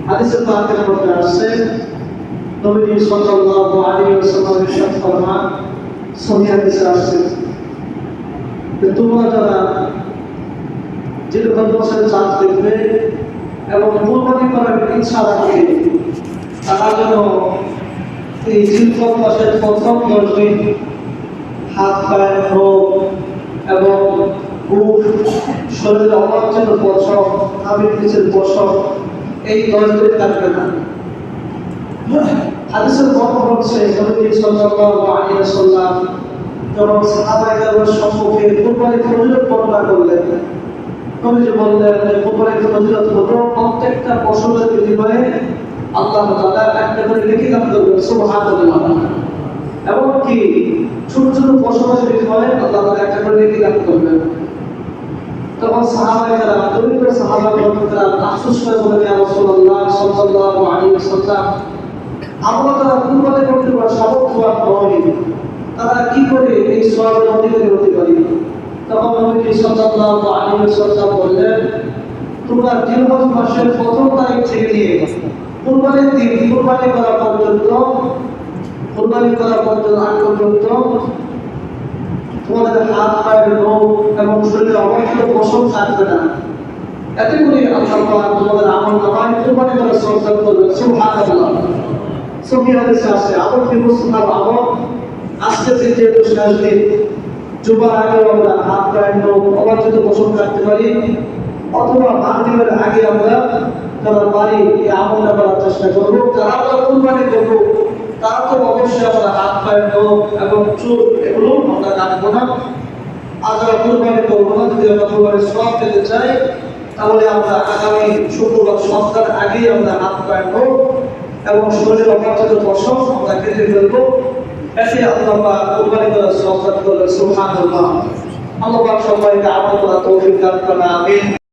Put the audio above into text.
হাদিসে পাকের মধ্যে আসছে নবী সাল্লাল্লাহু আলাইহি ওয়াসাল্লাম ইরশাদ ফরমান, সহিহ হাদিসে আসছে যে তোমরা যারা জিলহজ মাসের চাঁদ দেখবে এবং কুরবানি করার ইচ্ছা রাখবে, তারা যেন এই জিলহজ মাসের প্রথম 10 দিন হাত পায়ের রোগ এবং বুক, শরীরের অবাঞ্ছিত পশম, নাভির নিচের পশম এই 10 দিন থাকবে না। হাদিসের বর্ণনা হচ্ছে নবী সাল্লাল্লাহু আলাইহি ওয়াসাল্লাম যখন সাহাবায়ে-কেরামের সম্মুখে কুরবানির ফজিলত বর্ণনা করলেন, নবীজি বললেন যে কুরবানির ফজিলত হলো প্রত্যেকটা পশুর বিনিময়ে আল্লাহ তাআলা একটা করে নেকি দান করবেন, সুবহানাল্লাহ। এমনকি ছোট ছোট পশুর বিনিময়ে আল্লাহ তাআলা একটা করে নেকি দান করবেন। তখন সাহাবায়ে-কেরাম, দরিদ্র সাহাবা-কেরাম আফসোস করে বলেন, ইয়া রাসূলুল্লাহ সাল্লাল্লাহু আলাইহি ওয়াসাল্লাম, আমরা তারা কুরবানি করতে পারা সামর্থ্যবান নয়, তারা কি করে এই সওয়াবের অধিকারী হতে পারি? তখন নবী সাল্লাল্লাহু আলাইহি ওয়াসাল্লাম বললেন, তোমরা জিলহজ মাসের প্রথম তারিখ থেকে নিয়ে কুরবানির দিন কুরবানি করা পর্যন্ত আগ পর্যন্ত তোমাদের হাত পায়ের রোগ এবং শরীরের অবাঞ্ছিত পশম থাকবে না। এতে করে আল্লাহ পাক তোমাদের আমল নামায় কুরবানি করার সওয়াব করবেন, সুবহানাল্লাহ। সহিহ হাদিসে আছে, আমল কি মুসলিমার আমল আজকে যেহেতু শেষ দিন, জুমার আগে আমরা হাত পায়ের রোগ অবাঞ্ছিত পশম রাখতে পারি, অথবা মাগরিবের আগে আমরা যারা পারি এই আমলটা করার চেষ্টা করবো। যারা আমরা কুরবানি করবো তারা তো অবশ্যই আমরা হাত পায়ের রোগ এবং চুল এগুলো আমরা রাখবো না। আর যারা কুরবানি করবো না, যদি আমরা কুরবানির সওয়াব পেতে চাই, তাহলে আমরা আগামী শুক্রবার সন্ধ্যার আগেই আমরা হাত পায়ের রোগ এবং শরীরের অবাঞ্ছিত পশম আমরা কেটে ফেলবো। এতে আল্লাহ পাক কুরবানি করার সওয়াব দান করবেন, সুবহানাল্লাহ। আল্লাহ পাক সবাইকে আমল করার তৌফিক দান করেন, আমিন।